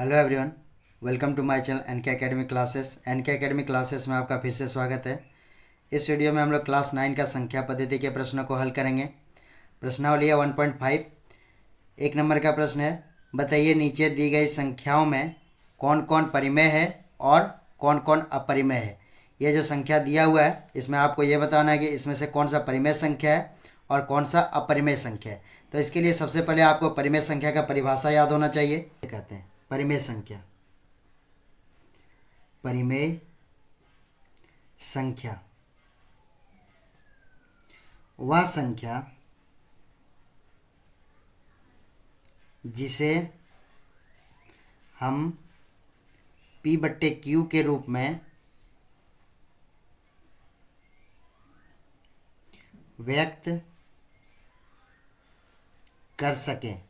Hello everyone, welcome to my channel N K academy classes. N K academy classes में आपका फिर से स्वागत है। इस वीडियो में हम लोग क्लास 9 का संख्या पद्धति के प्रश्नों को हल करेंगे। प्रश्नावली है 1.5। एक नंबर का प्रश्न है, बताइए नीचे दी गई संख्याओं में कौन कौन परिमेय है और कौन कौन अपरिमेय है। ये जो संख्या दिया हुआ है इसमें आपको ये बताना है कि इसमें से कौन सा परिमेय संख्या है और कौन सा अपरिमेय संख्या है। तो इसके लिए सबसे पहले आपको परिमेय संख्या का परिभाषा याद होना चाहिए। कहते हैं परिमेय संख्या। परिमेय संख्या वह संख्या जिसे हम P/Q के रूप में व्यक्त कर सकें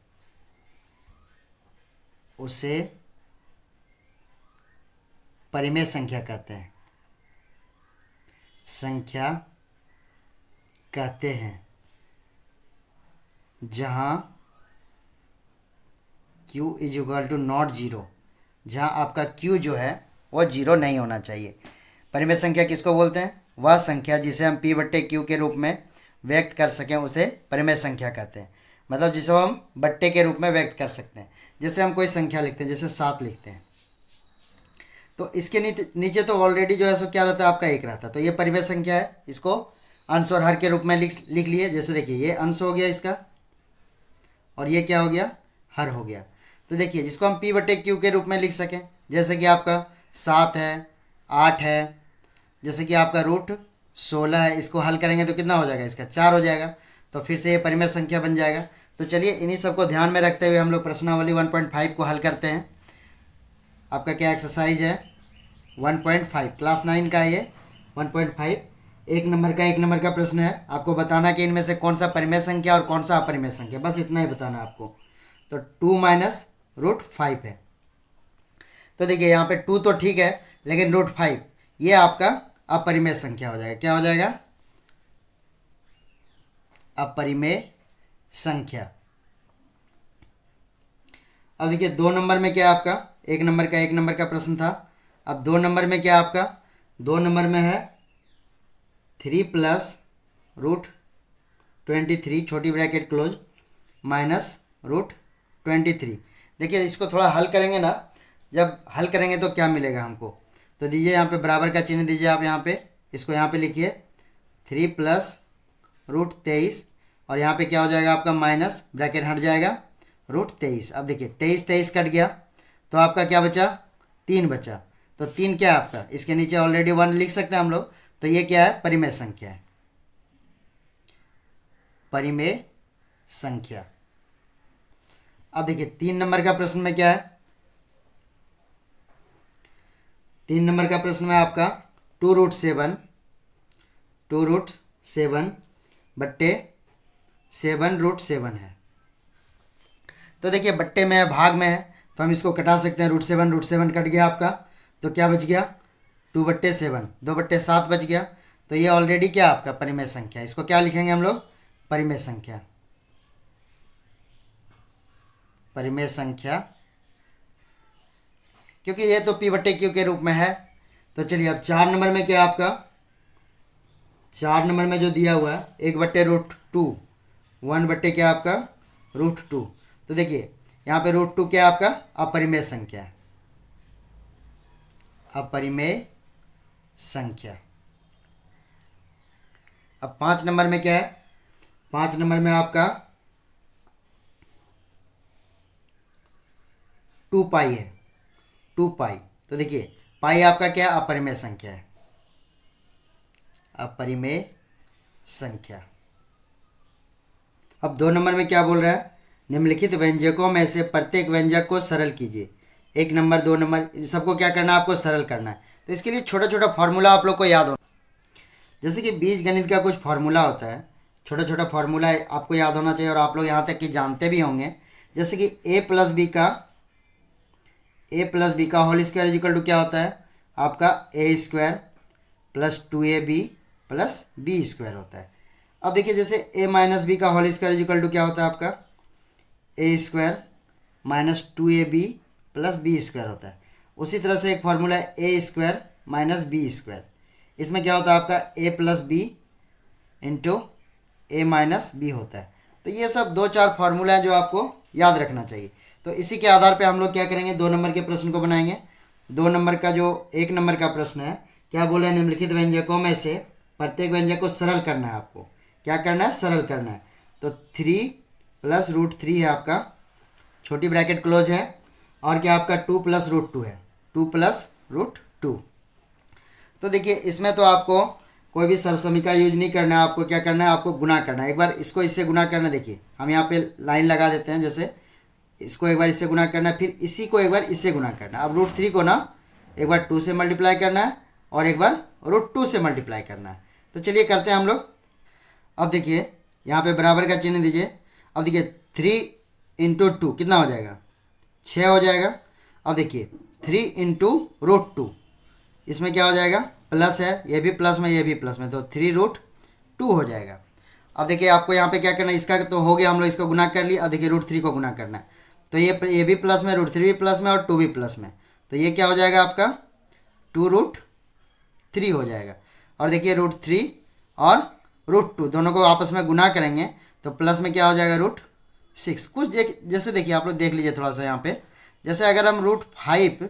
उसे परिमेय संख्या कहते हैं। संख्या कहते हैं जहाँ Q = नॉट जीरो, जहाँ आपका Q जो है वो जीरो नहीं होना चाहिए। परिमेय संख्या किसको बोलते हैं? वह संख्या जिसे हम P/Q के रूप में व्यक्त कर सकें उसे परिमेय संख्या कहते हैं। मतलब जिसे हम बट्टे के रूप में व्यक्त कर सकते हैं। जैसे हम कोई संख्या लिखते हैं, जैसे 7 लिखते हैं, तो इसके नीचे तो ऑलरेडी जो है सो क्या रहता है, आपका 1 रहता है। तो ये परिमेय संख्या है। इसको अंश और हर के रूप में लिख लिए। जैसे देखिए ये अंश हो गया इसका, और ये क्या हो गया, हर हो गया। तो देखिए जिसको हम P/Q के रूप में लिख सकें, जैसे कि आपका 7 है, 8 है, जैसे कि आपका √16 है। इसको हल करेंगे तो कितना हो जाएगा, इसका 4 हो जाएगा। तो फिर से ये परिमेय संख्या बन जाएगा। तो चलिए इन्हीं सबको ध्यान में रखते हुए हम लोग प्रश्नावली 1.5 को हल करते हैं। आपका क्या एक्सरसाइज है 1.5, क्लास 9 का ये 1.5 एक नंबर का प्रश्न है। आपको बताना कि इनमें से कौन सा परिमेय संख्या और कौन सा अपरिमेय संख्या, बस इतना ही बताना है आपको। तो 2 - √5 है। तो देखिए यहाँ पे 2 तो ठीक है, लेकिन √5 ये आपका अपरिमेय संख्या हो जाएगा। क्या हो जाएगा, अपरिमेय संख्या। अब देखिए 2 नंबर में क्या है आपका, एक नंबर का प्रश्न था। अब 2 नंबर में क्या आपका, 2 नंबर में है 3 + √23 छोटी ब्रैकेट क्लोज -√23। देखिए इसको थोड़ा हल करेंगे ना, जब हल करेंगे तो क्या मिलेगा हमको। तो दीजिए यहाँ पे बराबर का चिन्ह दीजिए आप, यहाँ पे इसको यहाँ पे लिखिए 3 + √23, और यहाँ पे क्या हो जाएगा आपका माइनस, ब्रैकेट हट जाएगा √23। अब देखिए 23 कट गया तो आपका क्या बचा, 3 बचा। तो 3 क्या है आपका, इसके नीचे ऑलरेडी 1 लिख सकते हैं हम लोग। तो ये क्या है, परिमेय संख्या है। परिमेय संख्या। अब देखिए 3 नंबर का प्रश्न में क्या है, 3 नंबर का प्रश्न में आपका 2√7 बट्टे 7√7 है। तो देखिए बट्टे में है, भाग में है, तो हम इसको कटा सकते हैं। √7 कट गया आपका, तो क्या बच गया, 2/7, 2/7 बच गया। तो ये ऑलरेडी क्या आपका परिमेय संख्या। इसको क्या लिखेंगे हम लोग, परिमेय संख्या। परिमेय संख्या, क्योंकि ये तो P/Q के रूप में है। तो चलिए अब 4 नंबर में क्या आपका, 4 नंबर में जो दिया हुआ है 1/√2, 1 क्या आपका √2। तो देखिए यहाँ पे √2 क्या आपका अपरिमेय संख्या है। अपरिमेय संख्या। अब 5 नंबर में क्या है, 5 नंबर में आपका 2π है, 2π। तो देखिए पाई आपका क्या अपरिमेय संख्या है। अपरिमेय संख्या। अब 2 नंबर में क्या बोल रहा है, निम्नलिखित व्यंजकों में से प्रत्येक व्यंजक को सरल कीजिए। 1 नंबर 2 नंबर सबको क्या करना है, आपको सरल करना है। तो इसके लिए छोटा छोटा फार्मूला आप लोग को याद होना, जैसे कि बीज गणित का कुछ फार्मूला होता है, छोटा छोटा फार्मूला आपको याद होना चाहिए, और आप लोग यहाँ तक कि जानते भी होंगे। जैसे कि a + b का होल स्क्वायर = क्या होता है आपका, a² + 2ab + b² होता है। अब देखिए जैसे a - b का होल स्क्वायर = क्या होता है आपका, a² - 2ab plus B square होता है। उसी तरह से एक फार्मूला है A square minus B square. इसमें क्या होता है आपका ए प्लस बी इंटू ए माइनस बी होता है। तो ये सब 2-4 फार्मूला हैं जो आपको याद रखना चाहिए। तो इसी के आधार पे हम लोग क्या करेंगे, 2 नंबर के प्रश्न को बनाएंगे। 2 नंबर का जो 1 नंबर का प्रश्न है, क्या बोला है, निम्नलिखित व्यंजकों में से प्रत्येक व्यंजक को सरल करना है। आपको क्या करना है, सरल करना है। तो 3 प्लस रूट 3 है आपका, छोटी ब्रैकेट क्लोज है, और क्या आपका 2 प्लस रूट 2 है, 2 प्लस रूट 2। तो देखिए इसमें तो आपको कोई भी सरसमी यूज नहीं करना है, आपको क्या करना है, आपको गुना करना है। एक बार इसको इससे गुना करना, देखिए हम यहाँ पे लाइन लगा देते हैं, जैसे इसको एक बार इससे गुना करना है, फिर इसी को एक बार इससे गुना करना है। अब रूट 3 को ना एक बार 2 से मल्टीप्लाई करना है और एक बार रूट 2 से मल्टीप्लाई करना है। तो चलिए करते हैं हम लोग। अब देखिए यहाँ पे बराबर का चिन्ह दीजिए। अब देखिए 3 इंटू 2 कितना हो जाएगा, 6 हो जाएगा। अब देखिए 3 इंटू रूट 2, इसमें क्या हो जाएगा, प्लस है, ये भी प्लस में ये भी प्लस में, तो 3 रूट 2 हो जाएगा। अब देखिए आपको यहाँ पे क्या करना है, इसका तो हो गया, हम लोग इसको गुना कर लिया। अब देखिए रूट 3 को गुना करना है, तो ये भी प्लस में, रूट 3 भी प्लस में और 2 भी प्लस में, तो ये क्या हो जाएगा आपका 2 रूट 3 हो जाएगा। और देखिए रूट 3 और रूट 2 दोनों को आपस में गुना करेंगे तो प्लस में क्या हो जाएगा रूट 6। कुछ जैसे देखिए आप लोग देख लीजिए थोड़ा सा यहाँ पे, जैसे अगर हम रूट 5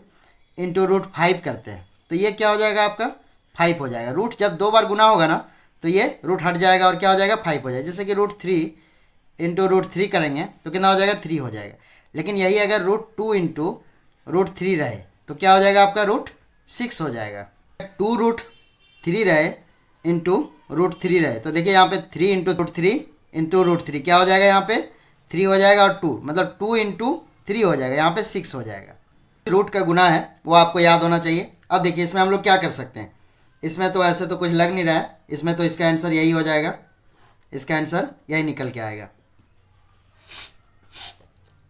इंटू रूट 5 करते हैं तो ये क्या हो जाएगा आपका 5 हो जाएगा। रूट जब 2 बार गुना होगा ना तो ये रूट हट जाएगा और क्या हो जाएगा 5 हो जाएगा। जैसे कि रूट 3 इंटू रूट 3 करेंगे तो कितना हो जाएगा 3 हो जाएगा। लेकिन यही अगर रूट 2 इंटू रूट 3 रहे तो क्या हो जाएगा आपका रूट 6 हो जाएगा। 2 रूट 3 रहे इंटू रूट 3 रहे तो देखिए यहाँ पे 3 इंटू रूट 3 इंटू रूट 3 क्या हो जाएगा, यहाँ पे 3 हो जाएगा और 2 मतलब 2 इंटू 3 हो जाएगा, यहाँ पे 6 हो जाएगा। रूट का गुना है वो आपको याद होना चाहिए। अब देखिए इसमें हम लोग क्या कर सकते हैं, इसमें तो ऐसे तो कुछ लग नहीं रहा है, इसमें तो इसका आंसर यही हो जाएगा, इसका आंसर यही निकल के आएगा।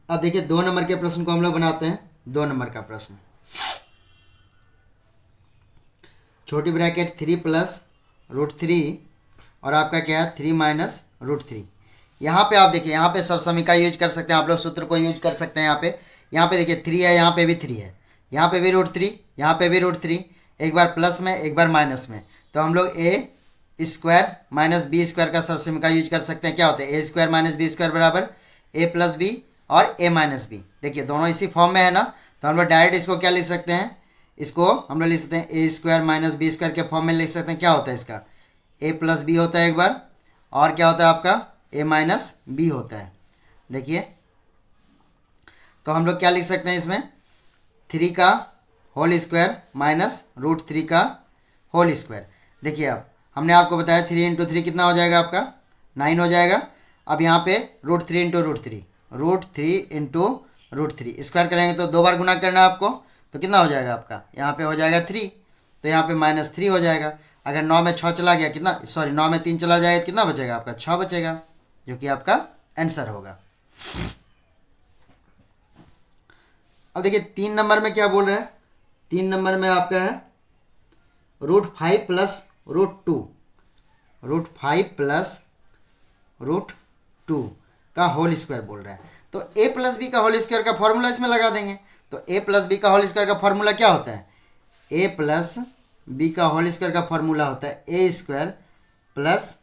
अब देखिए 2 नंबर के प्रश्न को हम लोग बनाते हैं। 2 नंबर का प्रश्न, छोटी ब्रैकेट 3 प्लस रूट 3 और आपका क्या है 3 माइनस रूट 3। यहाँ पे आप देखिए, यहाँ पे सरसमीका यूज कर सकते हैं आप लोग, सूत्र को यूज कर सकते हैं। यहाँ पे देखिए 3 है, यहाँ पे भी 3 है, यहाँ पे भी रूट 3, यहाँ पे भी रूट 3, एक बार प्लस में एक बार माइनस में, तो हम लोग ए स्क्वायर माइनस बी स्क्वायर का सरसमीका यूज कर सकते हैं। क्या होता है A square minus B square बराबर ए प्लस बी और ए माइनस बी। देखिए दोनों इसी फॉर्म में है ना, तो हम लोग डायरेक्ट इसको क्या लिख सकते हैं, इसको हम लोग लिख सकते हैं ए स्क्वायर माइनस बी स्क्वायर के फॉर्म में लिख सकते हैं। क्या होता है इसका ए प्लस बी होता है एक बार, और क्या होता है आपका ए माइनस बी होता है। देखिए तो हम लोग क्या लिख सकते हैं इसमें 3 का होल स्क्वायर माइनस रूट 3 का होल स्क्वायर। देखिए अब हमने आपको बताया 3 इंटू 3 कितना हो जाएगा आपका 9 हो जाएगा। अब यहाँ पे root 3 into root 3, root 3 into root 3 square करेंगे तो 2 बार गुना करना है आपको, तो कितना हो जाएगा आपका यहाँ पे हो जाएगा 3, तो यहाँ पे माइनस 3 हो जाएगा। अगर 9 में 6 चला गया कितना, सॉरी 9 में 3 चला जाएगा कितना बचेगा आपका 6 बचेगा, जो कि आपका आंसर होगा। अब देखिए 3 नंबर में क्या बोल रहे हैं, 3 नंबर में आपका है root 5 plus root 2, root 5 plus root 2 का होल स्क्वायर बोल रहा है। तो ए प्लस बी का होल स्क्वायर का फॉर्मूला इसमें लगा देंगे। तो ए प्लस बी का होल स्क्वायर का फॉर्मूला क्या होता है, ए प्लस बी का होल स्क्वायर का फॉर्मूला होता है A square plus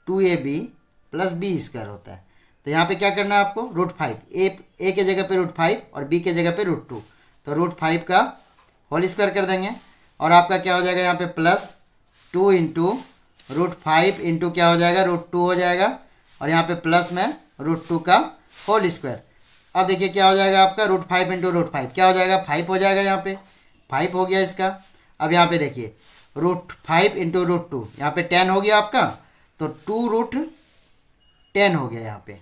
2ab plus B square होता है। तो यहाँ पे क्या करना है आपको रूट 5, ए के जगह पे रूट 5 और बी के जगह पे रूट 2, तो रूट 5 का होल स्क्वायर कर देंगे और आपका क्या हो जाएगा यहाँ पे प्लस 2 इंटू रूट 5 इंटू क्या हो जाएगा रूट 2 हो जाएगा, और यहाँ पे प्लस में रूट 2 का होल स्क्वायर। अब देखिए क्या हो जाएगा आपका रूट 5 इंटू रूट 5 क्या हो जाएगा 5 हो जाएगा, यहाँ पे 5 हो गया इसका। अब यहाँ पे देखिए रूट 5 इंटू रूट 2 यहाँ पे 10 हो गया आपका, तो 2 रूट 10 हो गया यहाँ पे,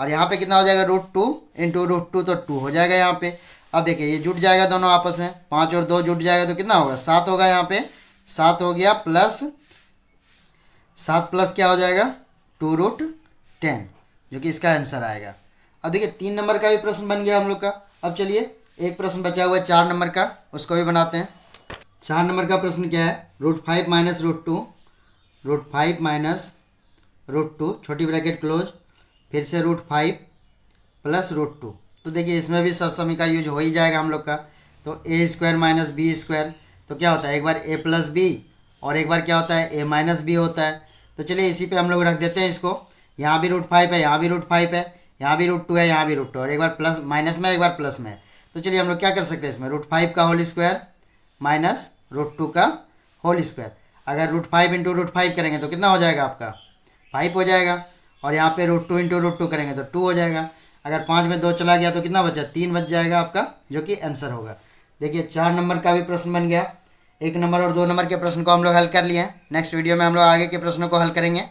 और यहाँ पे कितना हो जाएगा रूट 2 इंटू रूट 2 तो 2 हो जाएगा यहाँ पे। अब देखिए ये जुट जाएगा दोनों आपस में, 5 और 2 जुट जाएगा तो कितना होगा 7 होगा, यहाँ पे 7 हो गया प्लस 7 प्लस क्या हो जाएगा 2 रूट 10, जो कि इसका आंसर आएगा। अब देखिए 3 नंबर का भी प्रश्न बन गया हम लोग का। अब चलिए एक प्रश्न बचा हुआ है 4 नंबर का, उसको भी बनाते हैं। 4 नंबर का प्रश्न क्या है, root 5 minus root 2, root 5 minus root 2 छोटी ब्रैकेट क्लोज, फिर से रूट 5 प्लस रूट 2 तो देखिए इसमें भी सरसमी का यूज हो ही जाएगा हम लोग का। तो ए स्क्वायर माइनस बी स्क्वायर, तो क्या होता है, एक बार ए प्लस बी और एक बार क्या होता है ए माइनस बी होता है। तो चलिए इसी पे हम लोग रख देते हैं इसको। यहाँ भी √5 है, यहाँ भी √5 है, यहाँ भी √2 है, यहाँ भी √2, और एक बार प्लस माइनस में एक बार प्लस में। तो चलिए हम लोग क्या कर सकते हैं इसमें, √5 का होल स्क्वायर माइनस √2 का होल स्क्वायर। अगर √5 इंटू √5 करेंगे तो कितना हो जाएगा आपका 5 हो जाएगा, और यहाँ पे √2 इंटू √2 करेंगे तो 2 हो जाएगा। अगर 5 में 2 चला गया तो कितना बचा, 3 बच जाएगा आपका, जो कि आंसर होगा। देखिए 4 नंबर का भी प्रश्न बन गया। 1 नंबर और 2 नंबर के प्रश्न को हम लोग हल कर लिए हैं। नेक्स्ट वीडियो में हम लोग आगे के प्रश्नों को हल करेंगे।